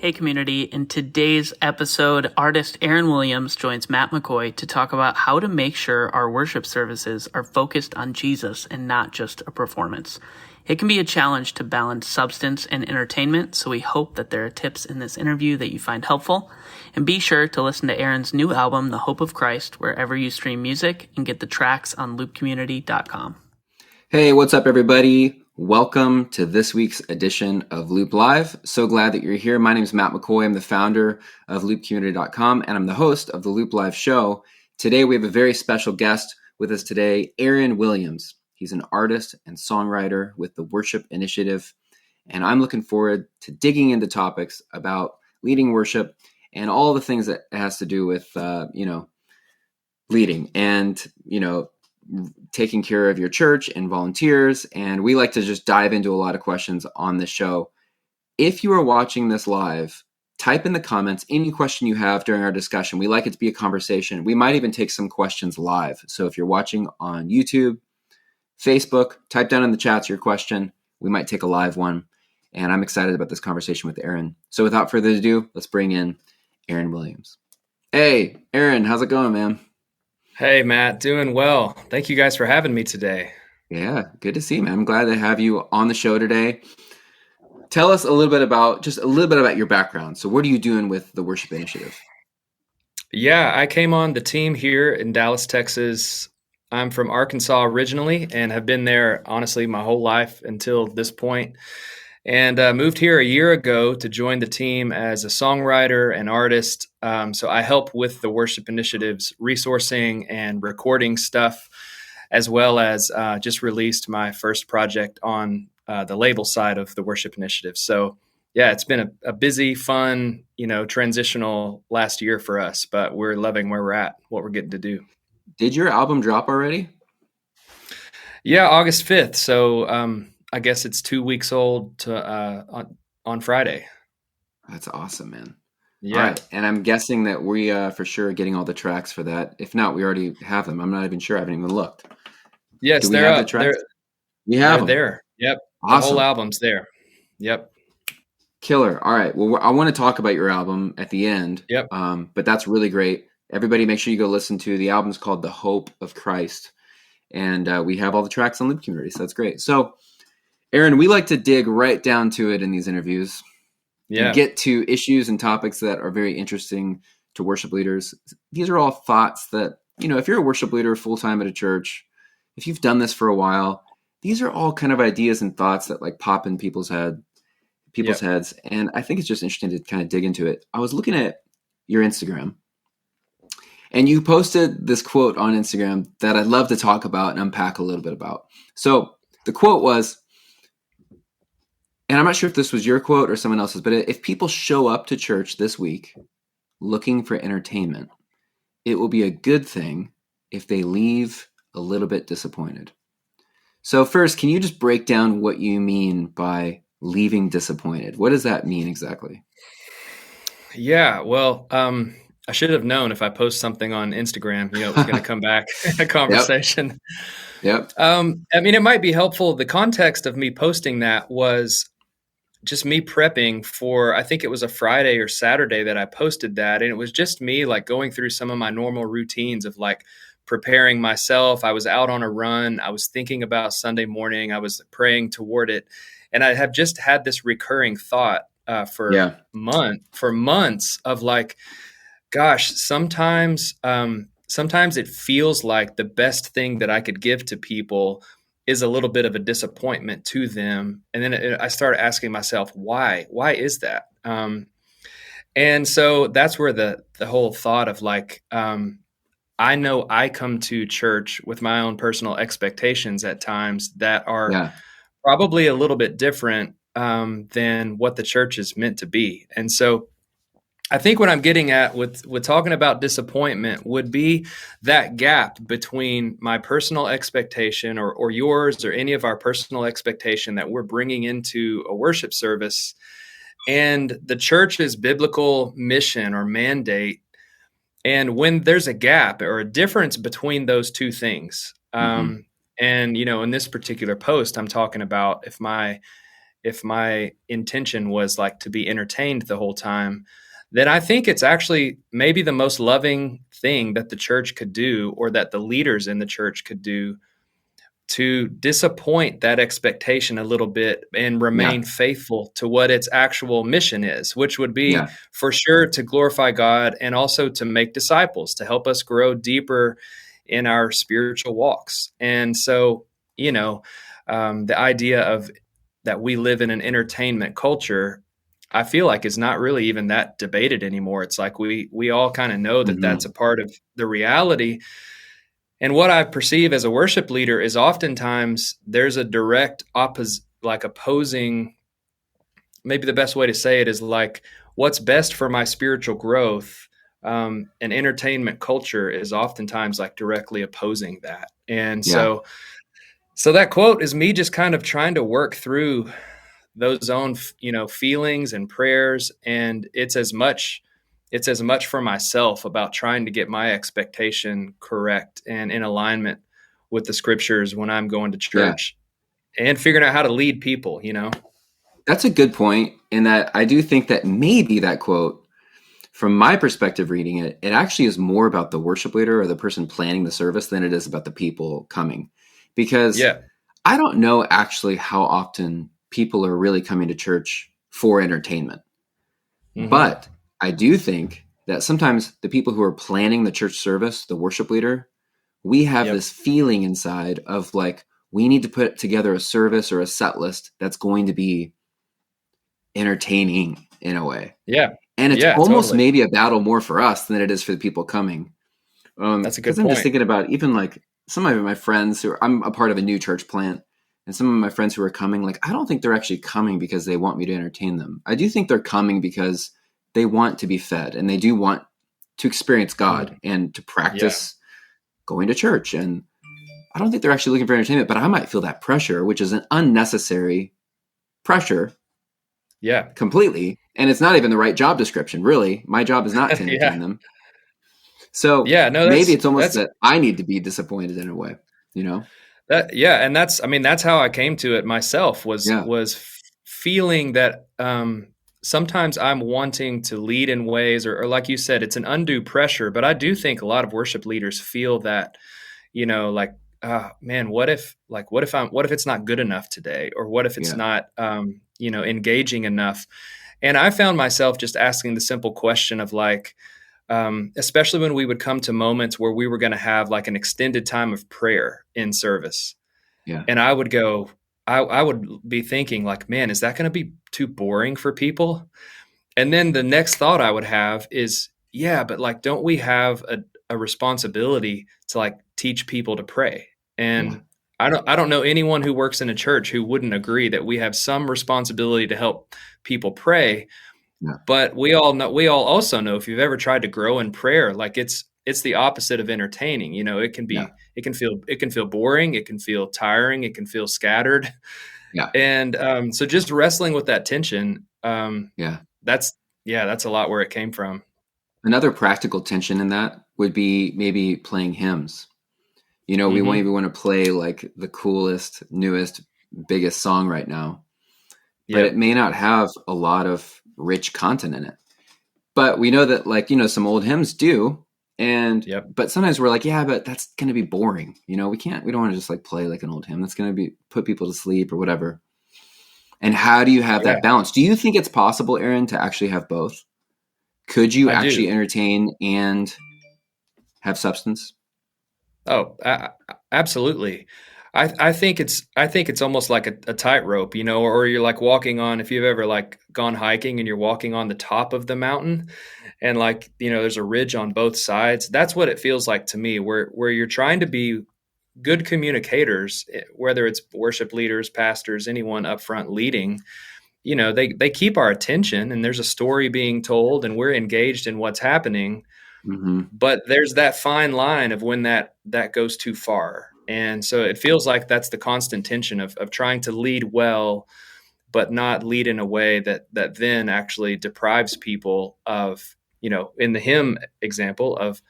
Hey community, in today's episode, artist Aaron Williams joins Matt McCoy to talk about how to make sure our worship services are focused on Jesus and not just a performance. It can be a challenge to balance substance and entertainment, so we hope that there are tips in this interview that you find helpful. And be sure to listen to Aaron's new album, The Hope of Christ, wherever you stream music, and get the tracks on loopcommunity.com. Hey, what's up, everybody? Welcome to this week's edition of Loop Live. So glad that you're here. My name is Matt McCoy. I'm the founder of loopcommunity.com, and I'm the host of the Loop Live show. Today, we have a very special guest with us today, Aaron Williams. He's an artist and songwriter with the Worship Initiative, and I'm looking forward to digging into topics about leading worship and all the things that it has to do with, leading and, taking care of your church and volunteers. And we like to just dive into a lot of questions on this show. If you are watching this live, type in the comments any question you have during our discussion. We like it to be a conversation. We might even take some questions live. So if you're watching on YouTube, Facebook, type down in the chats your question. We might take a live one. And I'm excited about this conversation with Aaron. So without further ado, let's bring in Aaron Williams. Hey, Aaron, how's it going, man? Hey, Matt, doing well. Thank you guys for having me today. Yeah, good to see you, man. I'm glad to have you on the show today. Tell us a little bit about your background. So what are you doing with the Worship Initiative? Yeah, I came on the team here in Dallas, Texas. I'm from Arkansas originally and have been there, honestly, my whole life until this point. And moved here a year ago to join the team as a songwriter and artist. So I help with the Worship Initiative's resourcing and recording stuff, as well as just released my first project on the label side of the Worship Initiative. So yeah, it's been a busy, fun, transitional last year for us, but we're loving where we're at, what we're getting to do. Did your album drop already? Yeah, August 5th. So I guess it's 2 weeks old on Friday. That's awesome, man. Yeah. All right. And I'm guessing that we for sure are getting all the tracks for that. If not, we already have them. I'm not even sure. I haven't even looked. Yes, they're up. We have them. There. Yep. Awesome. The whole album's there. Yep. Killer. All right. Well, I want to talk about your album at the end. Yep. But that's really great. Everybody make sure you go listen to the album's called The Hope of Christ. And we have all the tracks on Loop Community. So that's great. So Aaron, we like to dig right down to it in these interviews. Yeah. And get to issues and topics that are very interesting to worship leaders. These are all thoughts that, if you're a worship leader full-time at a church, if you've done this for a while, these are all kind of ideas and thoughts that like pop in people's heads. And I think it's just interesting to kind of dig into it. I was looking at your Instagram, and you posted this quote on Instagram that I'd love to talk about and unpack a little bit about. So the quote was, and I'm not sure if this was your quote or someone else's, but if people show up to church this week looking for entertainment, it will be a good thing if they leave a little bit disappointed. So first, can you just break down what you mean by leaving disappointed? What does that mean exactly? Yeah, well, I should have known if I post something on Instagram, it was going to come back a conversation. Yep. It might be helpful. The context of me posting that was just me prepping for, I think it was a Friday or Saturday that I posted that. And it was just me like going through some of my normal routines of like preparing myself. I was out on a run. I was thinking about Sunday morning. I was praying toward it. And I have just had this recurring thought for months of like, gosh, sometimes it feels like the best thing that I could give to people is a little bit of a disappointment to them. And then I started asking myself, why? Why is that? And so that's where the whole thought of like, I know I come to church with my own personal expectations at times that are probably a little bit different than what the church is meant to be. And so I think what I'm getting at with talking about disappointment would be that gap between my personal expectation or yours or any of our personal expectation that we're bringing into a worship service and the church's biblical mission or mandate. And when there's a gap or a difference between those two things, and, in this particular post, I'm talking about if my if my intention was like to be entertained the whole time, then I think it's actually maybe the most loving thing that the church could do, or that the leaders in the church could do, to disappoint that expectation a little bit and Yeah. remain faithful to what its actual mission is, which would be Yeah. for sure to glorify God and also to make disciples, to help us grow deeper in our spiritual walks. And so, the idea of that we live in an entertainment culture, I feel like is not really even that debated anymore. It's like we all kind of know that that's Hmm. a part of the reality. And what I perceive as a worship leader is oftentimes there's a direct opposing, maybe the best way to say it is like what's best for my spiritual growth. And entertainment culture is oftentimes like directly opposing that. And Yeah. so that quote is me just kind of trying to work through those own, feelings and prayers. And it's as much for myself about trying to get my expectation correct and in alignment with the scriptures when I'm going to Yeah. church, and figuring out how to lead people, That's a good point. In that I do think that maybe that quote, from my perspective reading it, it actually is more about the worship leader or the person planning the service than it is about the people coming. Because Yeah. I don't know actually how often people are really coming to church for entertainment. Mm-hmm. But I do think that sometimes the people who are planning the church service, the worship leader, we have Yep. this feeling inside of like, we need to put together a service or a set list that's going to be entertaining in a way. Yeah. And it's Yeah, almost totally. maybe a battle more for us than it is for the people coming. That's a good Because I'm just point. thinking about even like some of my friends I'm a part of a new church plant, and some of my friends who are coming, like, I don't think they're actually coming because they want me to entertain them. I do think they're coming because they want to be fed and they do want to experience God and to Yeah. practice going to church. And I don't think they're actually looking for entertainment, but I might feel that pressure, which is an unnecessary pressure Yeah. completely. And it's not even the right job description, really. My job is not to Yeah. entertain them. So Yeah. No, maybe that's it's almost that's that I need to be disappointed in a way, you know? yeah, and that's how I came to it myself, was Yeah. feeling that sometimes I'm wanting to lead in ways, or like you said, it's an undue pressure. But I do think a lot of worship leaders feel that, like, man, what if it's not good enough today, or what if it's Yeah. not engaging enough? And I found myself just asking the simple question of like, especially when we would come to moments where we were going to have like an extended time of prayer in service. Yeah. And I would be thinking like, man, is that going to be too boring for people? And then the next thought I would have is, yeah, but like, don't we have a responsibility to like teach people to pray? Yeah. And I don't know anyone who works in a church who wouldn't agree that we have some responsibility to help people pray. Yeah. But we all also know, if you've ever tried to grow in prayer, like it's the opposite of entertaining. Yeah. It can feel boring, it can feel tiring, it can feel scattered. Yeah. And so just wrestling with that tension, Yeah. that's a lot where it came from. Another practical tension in that would be maybe playing hymns. We Mm-hmm. maybe want to play like the coolest, newest, biggest song right now, but it Yep. may not have a lot of rich content in it. But we know that, like, some old hymns do. Yep. But sometimes we're like, yeah, but that's going to be boring. We don't want to just like play like an old hymn. That's going to put people to sleep or whatever. And how do you have Yeah, that balance? Do you think it's possible, Aaron, to actually have both? Could you I do. actually entertain and have substance? Oh, absolutely. I think it's almost like a tightrope, or you're like walking on, if you've ever like gone hiking and you're walking on the top of the mountain, and like, there's a ridge on both sides. That's what it feels like to me, where you're trying to be good communicators, whether it's worship leaders, pastors, anyone up front leading. They keep our attention, and there's a story being told, and we're engaged in what's happening. Mm-hmm. But there's that fine line of when that goes too far. And so it feels like that's the constant tension of trying to lead well, but not lead in a way that then actually deprives people of, in the hymn example, of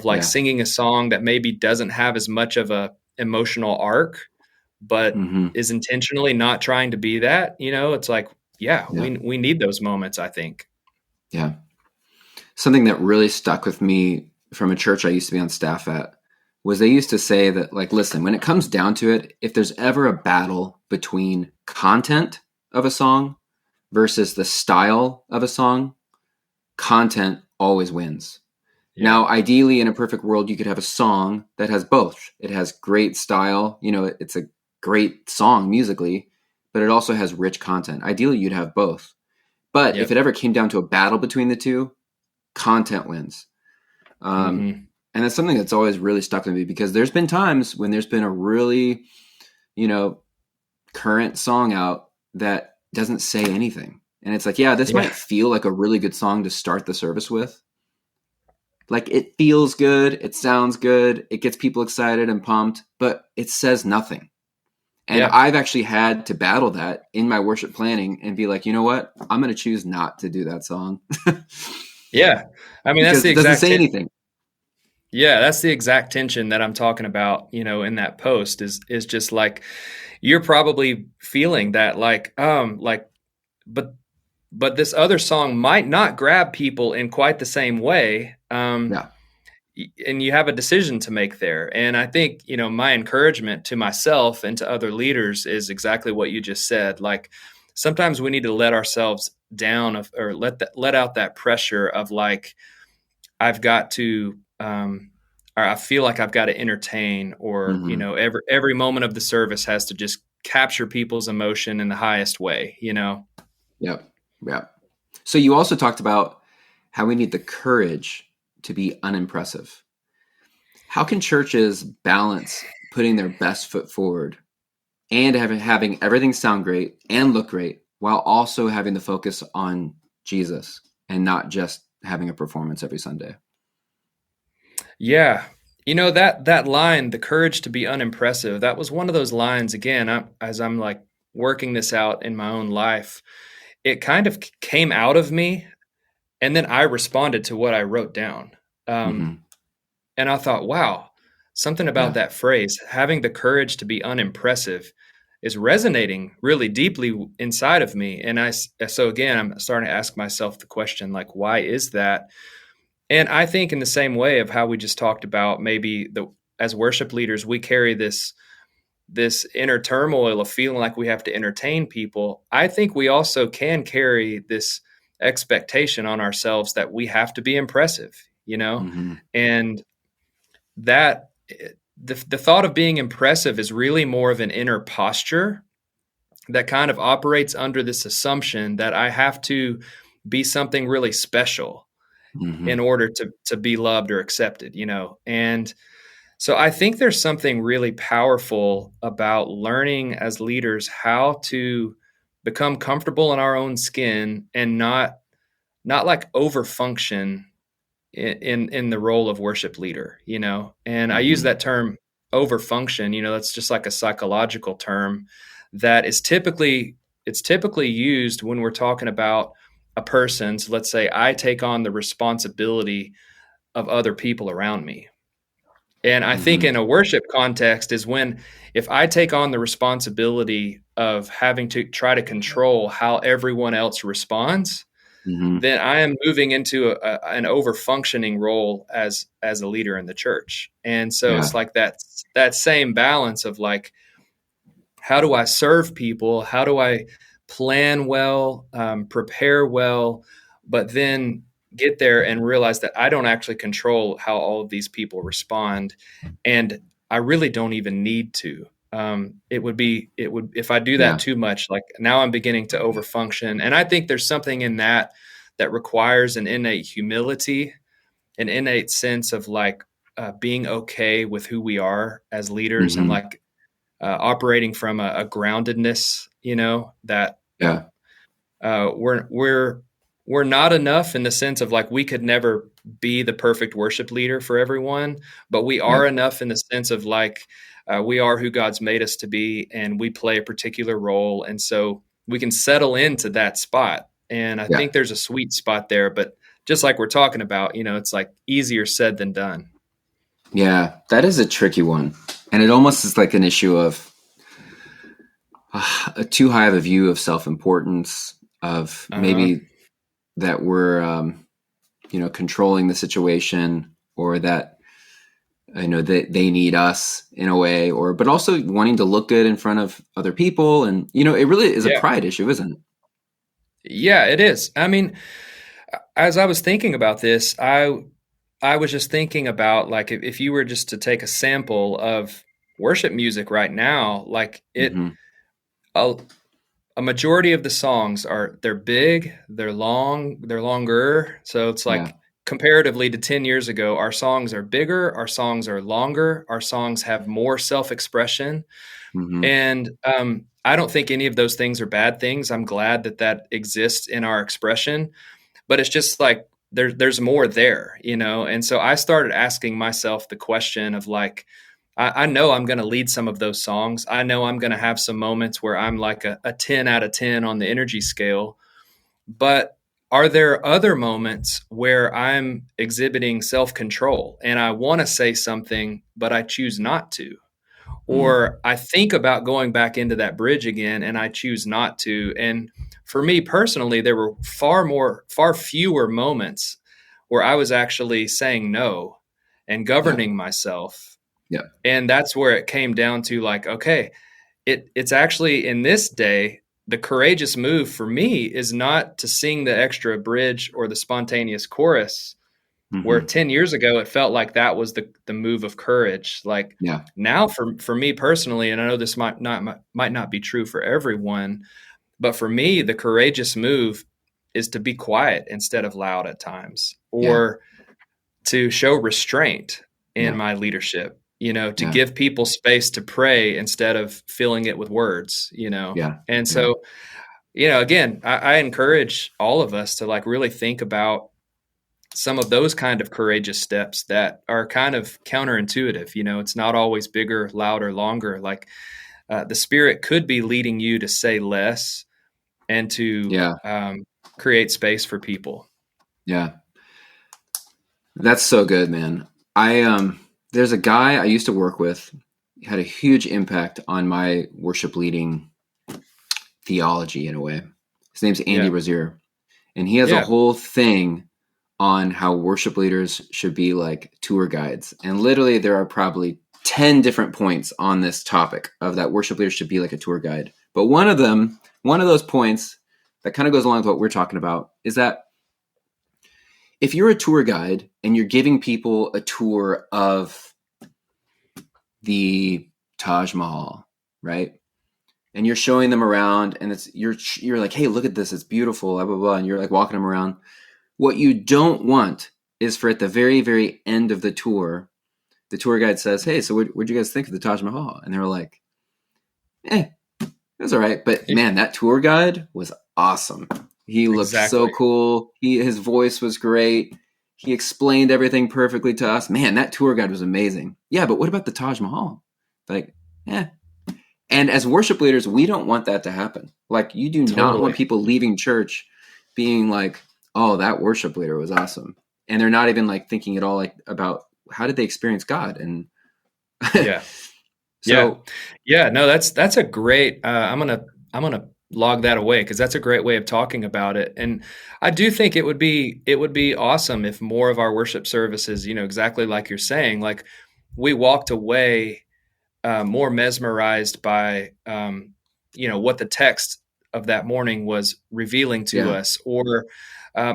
like Yeah. singing a song that maybe doesn't have as much of a emotional arc, but Mm-hmm. is intentionally not trying to be that, it's like, Yeah. we need those moments, I think. Yeah. Something that really stuck with me from a church I used to be on staff at was they used to say that, like, listen, when it comes down to it, if there's ever a battle between content of a song versus the style of a song, content always wins. Yeah. Now, ideally, in a perfect world, you could have a song that has both. It has great style, it's a great song musically, but it also has rich content. Ideally, you'd have both. But if it ever came down to a battle between the two, content wins. And that's something that's always really stuck with me, because there's been times when there's been a really, current song out that doesn't say anything. And it's like, this might feel like a really good song to start the service with. Like, it feels good, it sounds good, it gets people excited and pumped, but it says nothing. And I've actually had to battle that in my worship planning and be like, you know what? I'm going to choose not to do that song. Yeah. I mean, because that's the it doesn't exact say anything. Yeah, that's the exact tension that I'm talking about, in that post is just like, you're probably feeling that but this other song might not grab people in quite the same way. And you have a decision to make there. And I think, my encouragement to myself and to other leaders is exactly what you just said. Like, sometimes we need to let ourselves down or let out that pressure of like, I've got to, or I feel like I've got to entertain, or, every moment of the service has to just capture people's emotion in the highest way, Yep. So you also talked about how we need the courage to be unimpressive. How can churches balance putting their best foot forward and having everything sound great and look great, while also having the focus on Jesus and not just having a performance every Sunday? Yeah. That line, the courage to be unimpressive, that was one of those lines, again, as I'm like working this out in my own life, it kind of came out of me, and then I responded to what I wrote down. And I thought, wow, something about that phrase, having the courage to be unimpressive, is resonating really deeply inside of me. And so again, I'm starting to ask myself the question, like, why is that? And I think in the same way of how we just talked about, maybe as worship leaders, we carry this inner turmoil of feeling like we have to entertain people. I think we also can carry this expectation on ourselves that we have to be impressive, and that the thought of being impressive is really more of an inner posture that kind of operates under this assumption that I have to be something really special in order to be loved or accepted, and so I think there's something really powerful about learning as leaders how to become comfortable in our own skin and not like overfunction in the role of worship leader, and I use that term overfunction, that's just like a psychological term that is typically used when we're talking about a person. So let's say I take on the responsibility of other people around me. And I think in a worship context is when, if I take on the responsibility of having to try to control how everyone else responds, then I am moving into an over-functioning role as a leader in the church. And so it's like that same balance of like, how do I serve people? How do I plan well, prepare well, but then get there and realize that I don't actually control how all of these people respond, and I really don't even need to. It would if I do that too much, like now I'm beginning to overfunction, and I think there's something in that requires an innate humility, an innate sense of like being okay with who we are as leaders, and like operating from a groundedness, that we're not enough in the sense of like we could never be the perfect worship leader for everyone, but we are enough in the sense of like we are who God's made us to be, and we play a particular role, and so we can settle into that spot. And I think there's a sweet spot there, but just like we're talking about, it's like easier said than done. Yeah, that is a tricky one, and it almost is like an issue of too high of a view of self-importance, of Uh-huh. maybe that we're, controlling the situation, or that, they need us in a way, but also wanting to look good in front of other people. And, it really is a Yeah. pride issue, isn't it? Yeah, it is. I mean, as I was thinking about this, I was just thinking about like if you were just to take a sample of worship music right now, like Hmm. a, a majority of the songs they're big, they're long, they're longer. So it's Yeah. like comparatively to 10 years ago, our songs are bigger, our songs are longer, our songs have more self-expression. Hmm. And I don't think any of those things are bad things. I'm glad that that exists in our expression, but it's just like there's more there, you know? And so I started asking myself the question of like, I know I'm going to lead some of those songs. I know I'm going to have some moments where I'm like a 10 out of 10 on the energy scale. But are there other moments where I'm exhibiting self control and I want to say something, but I choose not to? Mm. Or I think about going back into that bridge again and I choose not to. And for me personally, there were far fewer moments where I was actually saying no and Yeah. governing myself. Yeah. And that's where it came down to like, okay, it's actually in this day, the courageous move for me is not to sing the extra bridge or the spontaneous chorus, where Hmm. 10 years ago it felt like that was the move of courage. Like Yeah. now for me personally, and I know this might not be true for everyone, but for me the courageous move is to be quiet instead of loud at times, Yeah. or to show restraint in Yeah. my leadership, you know, to Yeah. give people space to pray instead of filling it with words, you know. Yeah. And Yeah. so, you know, again, I encourage all of us to like really think about some of those kind of courageous steps that are kind of counterintuitive. You know, it's not always bigger, louder, longer. Like the Spirit could be leading you to say less and to Yeah. create space for people. Yeah. That's so good, man. There's a guy I used to work with, had a huge impact on my worship leading theology in a way. His name's Andy Yeah. Rozier, and he has a Yeah. whole thing on how worship leaders should be like tour guides. And literally there are probably 10 different points on this topic of that worship leaders should be like a tour guide. But one of those points that kind of goes along with what we're talking about is that if you're a tour guide and you're giving people a tour of the Taj Mahal, right? And you're showing them around, and you're like, hey, look at this, it's beautiful, blah blah blah, and you're like walking them around. What you don't want is for at the very, very end of the tour guide says, hey, so what'd you guys think of the Taj Mahal? And they were like, it was all right. But man, that tour guide was awesome. He looked so Exactly. cool. His voice was great. He explained everything perfectly to us. Man, that tour guide was amazing. Yeah, but what about the Taj Mahal? Like, yeah. And as worship leaders, we don't want that to happen. Like, you do not want Totally. people leaving church being like, oh, that worship leader was awesome. And they're not even like thinking at all like about how did they experience God. And Yeah. Yeah. so, Yeah. No, that's a great, I'm going to log that away because that's a great way of talking about it. And I do think it would be awesome if more of our worship services, you know, exactly like you're saying, like we walked away more mesmerized by, you know, what the text of that morning was revealing to yeah. us, or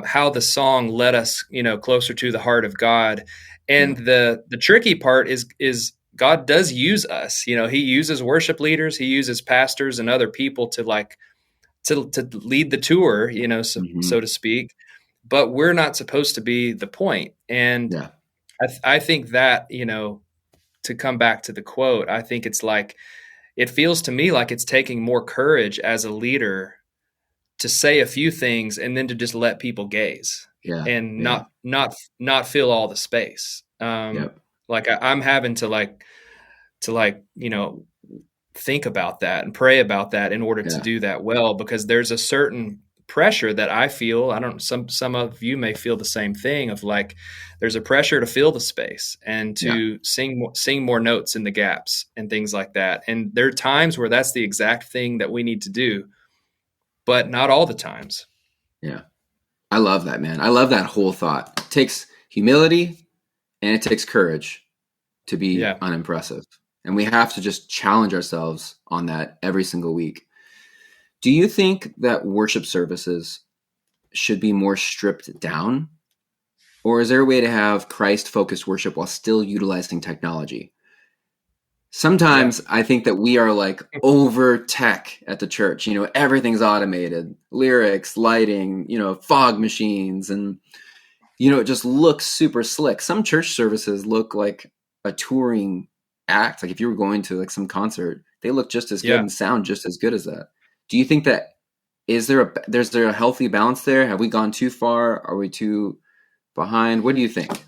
how the song led us, you know, closer to the heart of God. Yeah. And the tricky part is God does use us. You know, He uses worship leaders, He uses pastors and other people to like to lead the tour, you know, Mm-hmm. so to speak. But we're not supposed to be the point. And Yeah. I think that, you know, to come back to the quote, I think it's like it feels to me like it's taking more courage as a leader to say a few things and then to just let people gaze Yeah. and Yeah. not fill all the space. Yep. Like I'm having to like you know think about that and pray about that in order to Yeah. do that well, because there's a certain pressure that I feel. Some of you may feel the same thing of like, there's a pressure to fill the space and to sing more notes in the gaps and things like that. And there are times where that's the exact thing that we need to do, but not all the times. Yeah. I love that, man. I love that whole thought. It takes humility and it takes courage to be unimpressive. And we have to just challenge ourselves on that every single week. Do you think that worship services should be more stripped down? Or is there a way to have Christ-focused worship while still utilizing technology? Sometimes I think that we are like over tech at the church. You know, everything's automated, lyrics, lighting, you know, fog machines, and, you know, it just looks super slick. Some church services look like a touring act. Like if you were going to like some concert, they look just as good and sound just as good as that. Do you think that there's there a healthy balance there? Have we gone too far? Are we too behind? What do you think?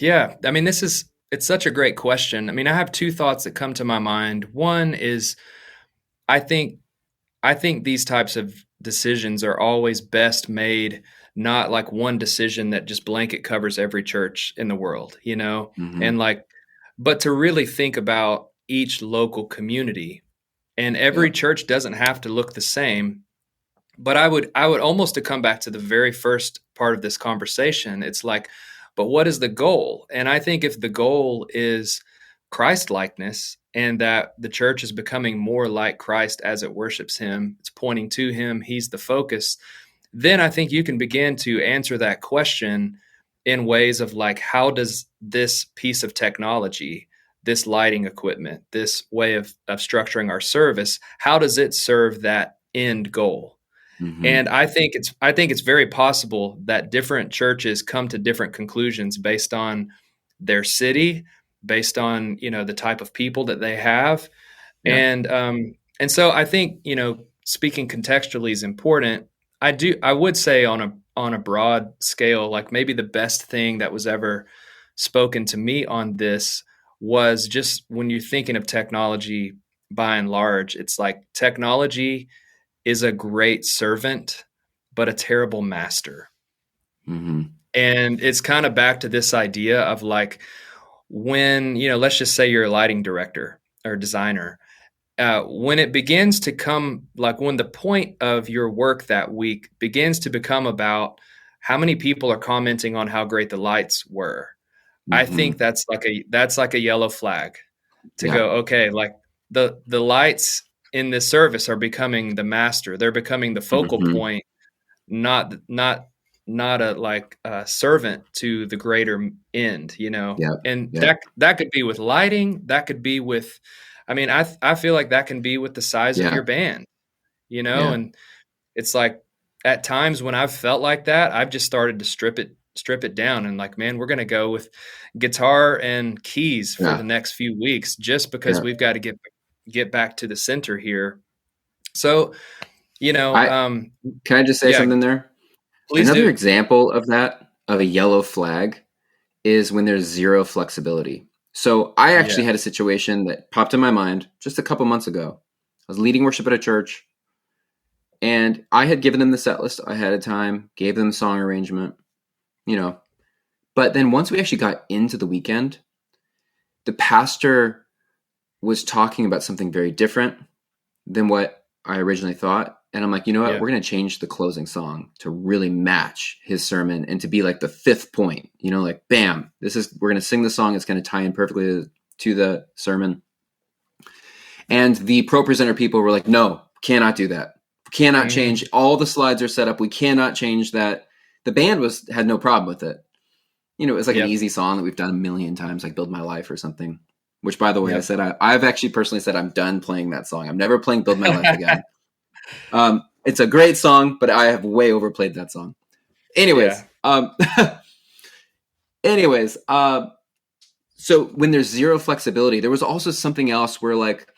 Yeah. I mean, it's such a great question. I mean, I have two thoughts that come to my mind. One is I think these types of decisions are always best made, not like one decision that just blanket covers every church in the world, you know? Mm-hmm. And like, but to really think about each local community, and every church doesn't have to look the same. But I would almost, to come back to the very first part of this conversation, it's like, but what is the goal? And I think if the goal is Christ-likeness and that the church is becoming more like Christ as it worships him, it's pointing to him, he's the focus, then I think you can begin to answer that question in ways of like, how does this piece of technology, this lighting equipment, this way of structuring our service, how does it serve that end goal? Mm-hmm. And I think it's very possible that different churches come to different conclusions based on their city, based on, you know, the type of people that they have. And so I think, you know, speaking contextually is important. I would say on a broad scale, like maybe the best thing that was ever spoken to me on this was just when you're thinking of technology by and large, it's like technology is a great servant, but a terrible master. Mm-hmm. And it's kind of back to this idea of like, when, you know, let's just say you're a lighting director or designer, when it begins to come, like when the point of your work that week begins to become about how many people are commenting on how great the lights were, I think that's like a yellow flag to go, okay, like the lights in this service are becoming the master. They're becoming the focal point, not a like a servant to the greater end, you know? And that could be with lighting. That could be with, I mean, I feel like that can be with the size of your band, you know? And it's like at times when I've felt like that, I've just started to strip it down and like, man, we're going to go with guitar and keys for the next few weeks, just because we've got to get back to the center here. So, you know, can I just say something there? Please Another do. example of that, of a yellow flag, is when there's zero flexibility. So I actually had a situation that popped in my mind just a couple months ago. I was leading worship at a church, and I had given them the set list ahead of time, gave them the song arrangement, you know. But then once we actually got into the weekend, the pastor was talking about something very different than what I originally thought. And I'm like, you know what? We're going to change the closing song to really match his sermon and to be like the fifth point, you know, like, bam, we're going to sing the song. It's going to tie in perfectly to the sermon. And the pro presenter people were like, no, cannot do that. Cannot change. All the slides are set up. We cannot change that. The band had no problem with it. You know, it was like an easy song that we've done a million times, like Build My Life or something, which, by the way, I said, I've actually personally said, I'm done playing that song. I'm never playing Build My Life again. It's a great song, but I have way overplayed that song. Anyways, so when there's zero flexibility, there was also something else where like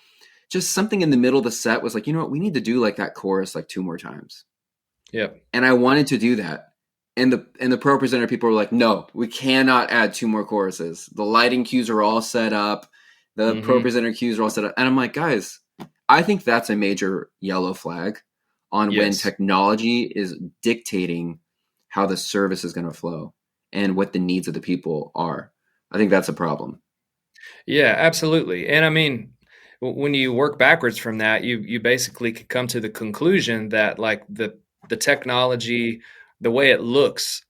just something in the middle of the set was like, you know what, we need to do like that chorus like 2 more times. Yep. And I wanted to do that. And the pro presenter people were like, no, we cannot add 2 more choruses. The lighting cues are all set up. The pro presenter cues are all set up. And I'm like, guys, I think that's a major yellow flag on when Yes. technology is dictating how the service is going to flow and what the needs of the people are. I think that's a problem. Yeah, absolutely. And I mean, when you work backwards from that, you basically could come to the conclusion that like the technology, the way it looks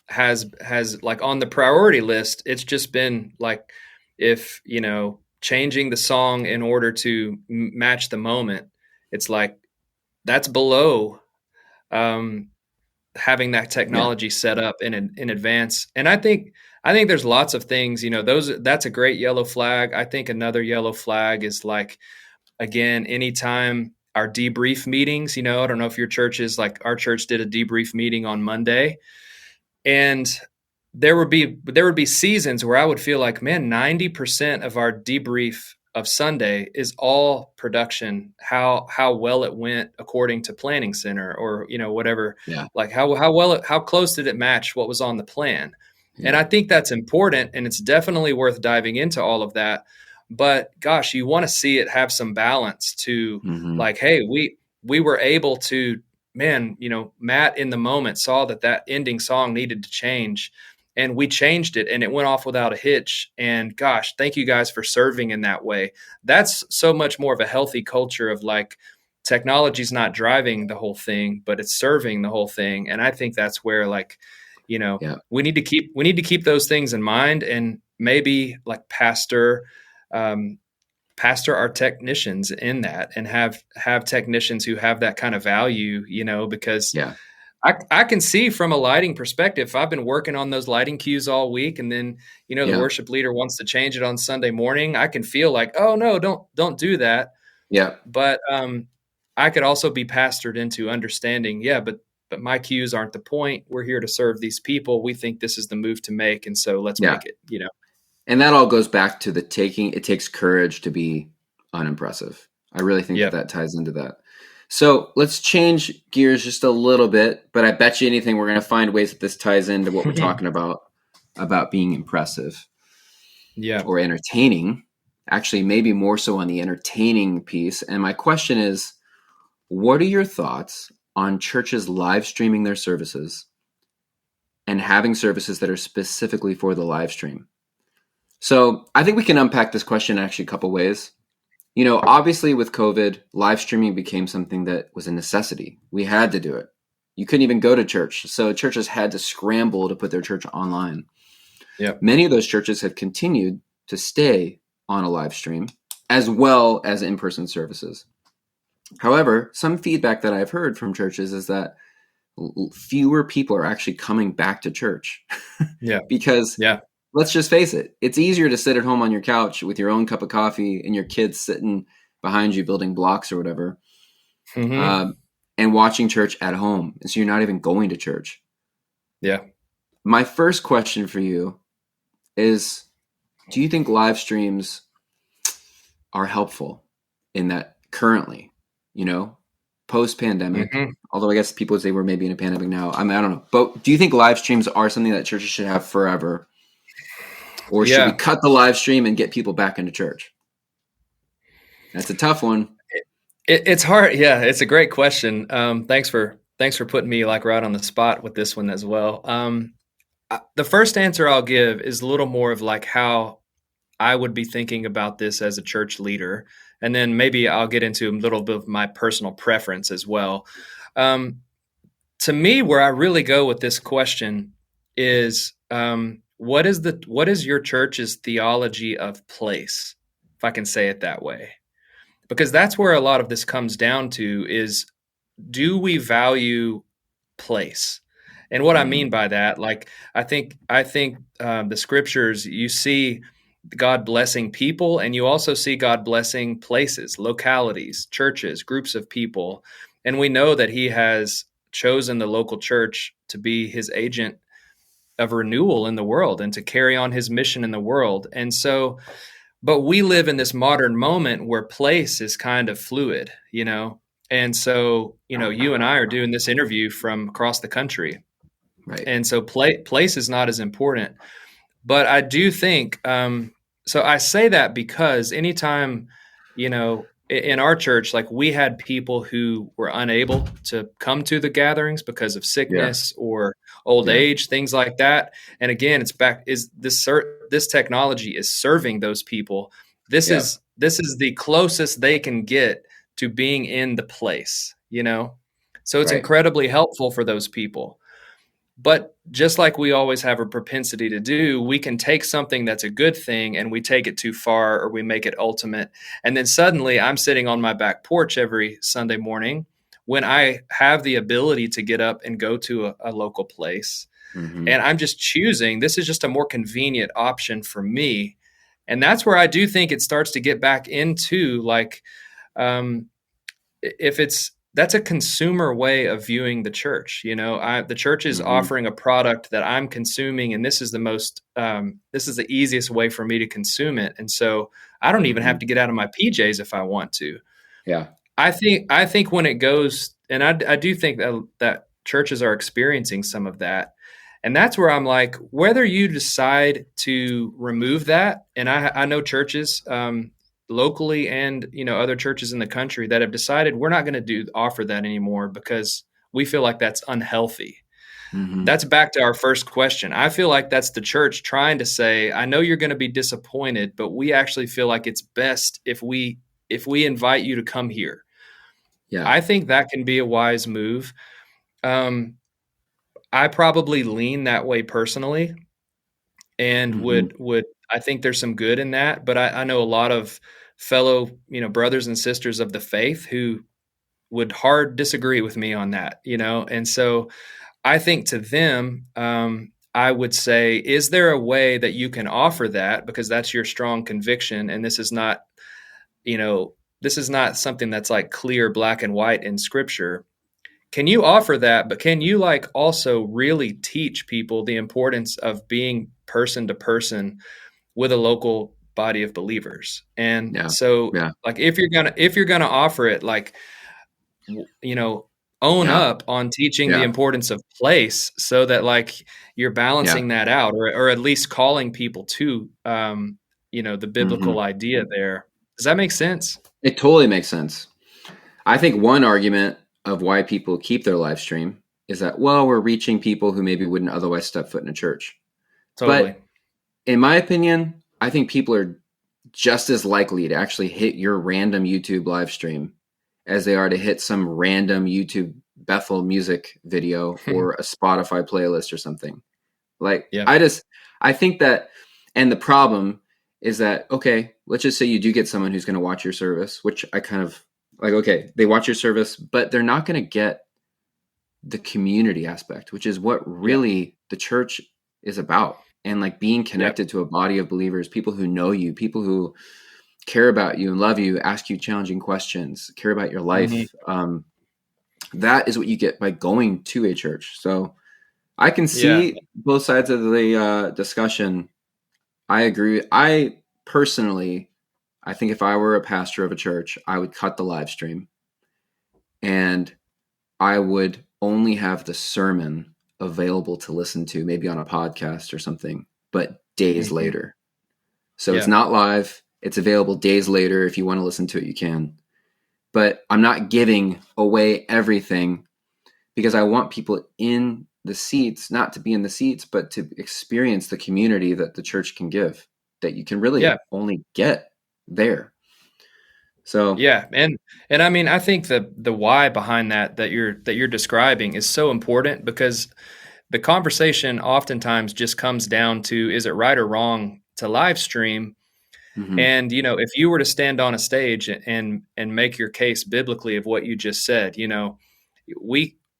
has like on the priority list, it's just been like if, changing the song in order to match the moment, it's like that's below um having that Yeah. technology set up in advance. And I think there's lots of things, that's a great yellow flag. I think another yellow flag is like, again, anytime our debrief meetings, I don't know if your church is like our church did a debrief meeting on Monday, and there would be seasons where I would feel like, man, 90% of our debrief of Sunday is all production, how well it went according to planning center, or whatever, Yeah. like how close did it match what was on the plan. And Yeah. I think that's important, and it's definitely worth diving into all of that. But gosh, you want to see it have some balance to, Mm-hmm. like, hey, we were able to, man, Matt in the moment saw that ending song needed to change, and we changed it, and it went off without a hitch. And gosh, thank you guys for serving in that way. That's so much more of a healthy culture of like, technology's not driving the whole thing, but it's serving the whole thing. And I think that's where, like, Yeah. we need to keep those things in mind, and maybe like pastor our technicians in that, and have technicians who have that kind of value, because Yeah. I can see from a lighting perspective, if I've been working on those lighting cues all week, and then, the Yeah. worship leader wants to change it on Sunday morning, I can feel like, oh no, don't do that. Yeah. But I could also be pastored into understanding, yeah, but my cues aren't the point. We're here to serve these people. We think this is the move to make, and so let's Yeah. make it, And that all goes back to it takes courage to be unimpressive. I really think Yep. that ties into that. So let's change gears just a little bit, but I bet you anything we're going to find ways that this ties into what we're talking about being impressive Yeah. or entertaining. Actually, maybe more so on the entertaining piece. And my question is, what are your thoughts on churches live streaming their services and having services that are specifically for the live stream? So I think we can unpack this question actually a couple ways. Obviously with COVID, live streaming became something that was a necessity. We had to do it. You couldn't even go to church. So churches had to scramble to put their church online. Yep. Many of those churches have continued to stay on a live stream as well as in-person services. However, some feedback that I've heard from churches is that fewer people are actually coming back to church. Yeah. Because Yeah. let's just face it, it's easier to sit at home on your couch with your own cup of coffee and your kids sitting behind you building blocks or whatever, Mm-hmm. and watching church at home. And so you're not even going to church. Yeah. My first question for you is, do you think live streams are helpful in that currently, post-pandemic? Mm-hmm. Although I guess people would say we're maybe in a pandemic now. I mean, I don't know. But do you think live streams are something that churches should have forever? Or should we Yeah. cut the live stream and get people back into church? That's a tough one. It's hard. Yeah, it's a great question. Thanks for putting me like right on the spot with this one as well. The first answer I'll give is a little more of like how I would be thinking about this as a church leader, and then maybe I'll get into a little bit of my personal preference as well. To me, where I really go with this question is, what is your church's theology of place, if I can say it that way? Because that's where a lot of this comes down to is, do we value place? And what I mean by that, like, I think the scriptures, you see God blessing people, and you also see God blessing places, localities, churches, groups of people. And we know that he has chosen the local church to be his agent of renewal in the world and to carry on his mission in the world. And so, but we live in this modern moment where place is kind of fluid, And so, you and I are doing this interview from across the country. Right. And so place is not as important. But I do think, so I say that because anytime, in our church, like we had people who were unable to come to the gatherings because of Yeah. sickness or old Yeah. age, things like that. And again, this technology is serving those people. This Yeah. is the closest they can get to being in the place, So it's Right. incredibly helpful for those people. But just like we always have a propensity to do, we can take something that's a good thing and we take it too far, or we make it ultimate. And then suddenly I'm sitting on my back porch every Sunday morning when I have the ability to get up and go to a local place. Mm-hmm. And I'm just choosing, this is just a more convenient option for me. And that's where I do think it starts to get back into like, that's a consumer way of viewing the church. The church is Mm-hmm. offering a product that I'm consuming, and this is the easiest way for me to consume it. And so I don't even have to get out of my PJs if I want to. Yeah. I think when it goes, and I do think that churches are experiencing some of that. And that's where I'm like, whether you decide to remove that, and I know churches, locally and other churches in the country that have decided we're not going to offer that anymore because we feel like that's unhealthy. Mm-hmm. That's back to our first question. I feel like that's the church trying to say, I know you're going to be disappointed, but we actually feel like it's best if we invite you to come here. Yeah. I think that can be a wise move. I probably lean that way personally, and would I think there's some good in that, but I know a lot of fellow, brothers and sisters of the faith who would hard disagree with me on that, and so I think to them, I would say, is there a way that you can offer that, because that's your strong conviction, and this is not something that's like clear black and white in Scripture. Can you offer that, but can you like also really teach people the importance of being person to person with a local body of believers? And like if you're gonna offer it, like, own up on teaching the importance of place, so that like you're balancing that out, or at least calling people to the biblical idea there. Does that make sense? It totally makes sense. I think one argument of why people keep their live stream is that, well, we're reaching people who maybe wouldn't otherwise step foot in a church. Totally. But in my opinion, I think people are just as likely to actually hit your random YouTube live stream as they are to hit some random YouTube Bethel music video or a Spotify playlist or something. Like, I think that, and the problem is that, okay, let's just say you do get someone who's going to watch your service, which I kind of like, okay, they watch your service, but they're not going to get the community aspect, which is what really the church is about. And like being connected to a body of believers, people who know you, people who care about you and love you, ask you challenging questions, care about your life. That is what you get by going to a church. So I can see both sides of the discussion. I agree. I personally, I think if I were a pastor of a church, I would cut the live stream and I would only have the sermon available to listen to, maybe on a podcast or something, but days later. So it's not live. It's available days later. If you want to listen to it, you can. But I'm not giving away everything, because I want people in the seats, not to be in the seats, but to experience the community that the church can give, that you can really only get there. So and I mean, I think the why behind that you're describing is so important, because the conversation oftentimes just comes down to, is it right or wrong to live stream? And if you were to stand on a stage and make your case biblically of what you just said,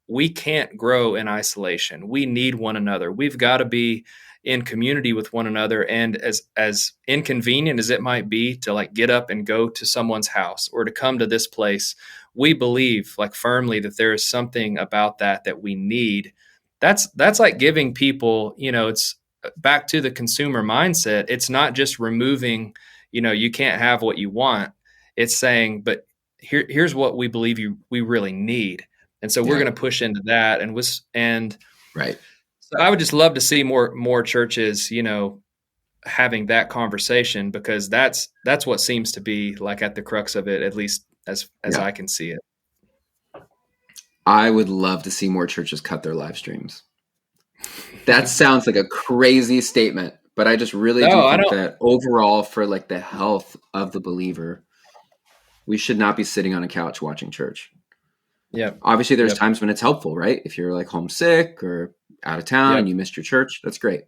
we can't grow in isolation. We need one another. We've got to be in community with one another. And as inconvenient as it might be to like get up and go to someone's house or to come to this place, we believe like firmly that there is something about that we need. That's like giving people, it's back to the consumer mindset. It's not just removing, you can't have what you want. It's saying, but here's what we believe we really need. And so we're going to push into that. And right. So I would just love to see more churches, having that conversation, because that's what seems to be like at the crux of it, at least as I can see it. I would love to see more churches cut their live streams. That sounds like a crazy statement, but I just really do think that overall, for like the health of the believer, we should not be sitting on a couch watching church. Yeah. Obviously, there's times when it's helpful, right? If you're like homesick or out of town and you missed your church, that's great.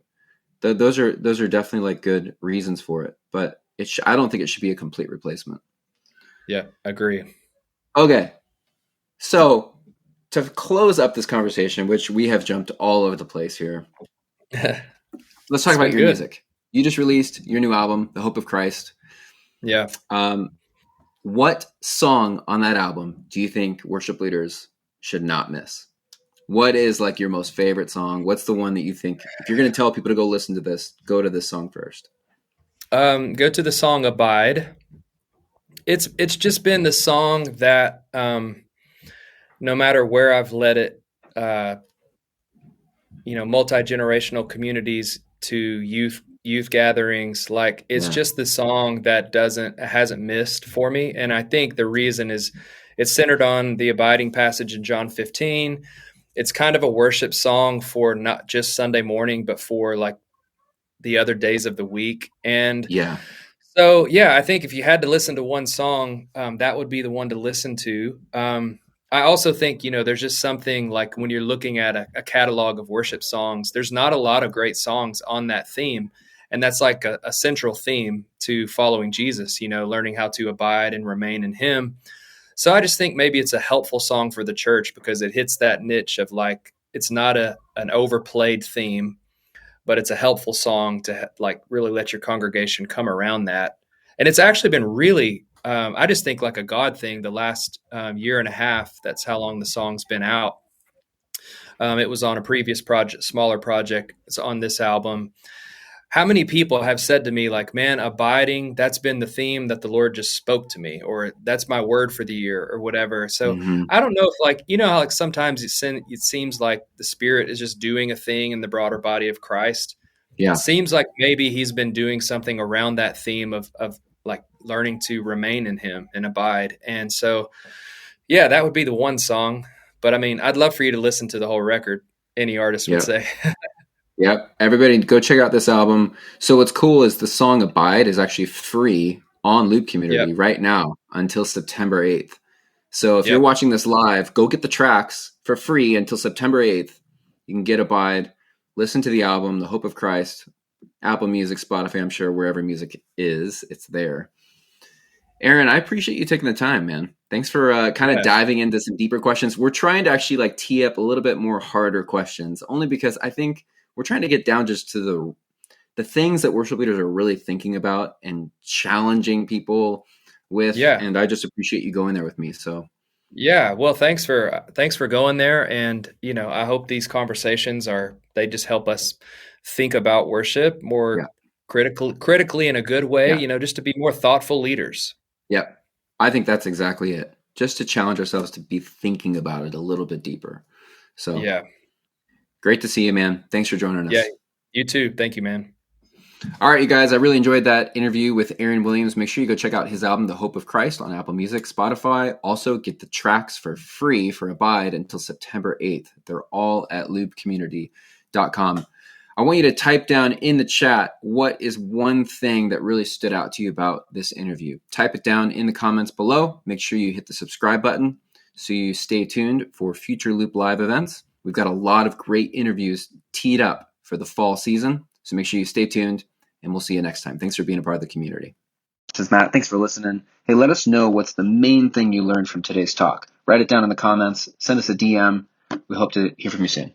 Those are definitely like good reasons for it, but I don't think it should be a complete replacement. Yeah, agree. Okay, so to close up this conversation, which we have jumped all over the place here, let's talk about your music. You just released your new album, The Hope of Christ. Yeah. What song on that album do you think worship leaders should not miss? What is like your most favorite song? What's the one that you think, if you're going to tell people to go listen to this, go to this song first? Go to the song Abide. It's just been the song that no matter where I've led it, multi-generational communities to youth gatherings, like it's just the song that hasn't missed for me. And I think the reason is it's centered on the abiding passage in John 15. It's kind of a worship song for not just Sunday morning, but for like the other days of the week. And so, I think if you had to listen to one song, that would be the one to listen to. I also think, there's just something like when you're looking at a catalog of worship songs, there's not a lot of great songs on that theme. And that's like a central theme to following Jesus, learning how to abide and remain in him. So I just think maybe it's a helpful song for the church because it hits that niche of like, it's not an overplayed theme, but it's a helpful song to like really let your congregation come around that. And it's actually been really, I just think like a God thing the last year and a half. That's how long the song's been out. It was on a previous project, smaller project. It's on this album. How many people have said to me like, man, abiding, that's been the theme that the Lord just spoke to me, or that's my word for the year or whatever. So I don't know if like, how like sometimes it seems like the Spirit is just doing a thing in the broader body of Christ. Yeah. It seems like maybe he's been doing something around that theme of like learning to remain in him and abide. And so, that would be the one song. But I mean, I'd love for you to listen to the whole record. Any artist would say. Yep. Everybody go check out this album. So what's cool is the song Abide is actually free on Loop Community right now until September 8th. So if you're watching this live, go get the tracks for free until September 8th. You can get Abide, listen to the album, The Hope of Christ, Apple Music, Spotify, I'm sure wherever music is, it's there. Aaron, I appreciate you taking the time, man. Thanks for kind of diving into some deeper questions. We're trying to actually like tee up a little bit more harder questions, only because I think we're trying to get down just to the things that worship leaders are really thinking about and challenging people with. And I just appreciate you going there with me. So well, thanks for going there. And, I hope these conversations they just help us think about worship more critically in a good way, just to be more thoughtful leaders. Yep. I think that's exactly it. Just to challenge ourselves to be thinking about it a little bit deeper. So great to see you, man. Thanks for joining us. Yeah, you too. Thank you, man. All right, you guys, I really enjoyed that interview with Aaron Williams. Make sure you go check out his album, The Hope of Christ, on Apple Music, Spotify. Also, get the tracks for free for Abide until September 8th. They're all at loopcommunity.com. I want you to type down in the chat, what is one thing that really stood out to you about this interview? Type it down in the comments below. Make sure you hit the subscribe button so you stay tuned for future Loop Live events. We've got a lot of great interviews teed up for the fall season. So make sure you stay tuned, and we'll see you next time. Thanks for being a part of the community. This is Matt. Thanks for listening. Hey, let us know what's the main thing you learned from today's talk. Write it down in the comments. Send us a DM. We hope to hear from you soon.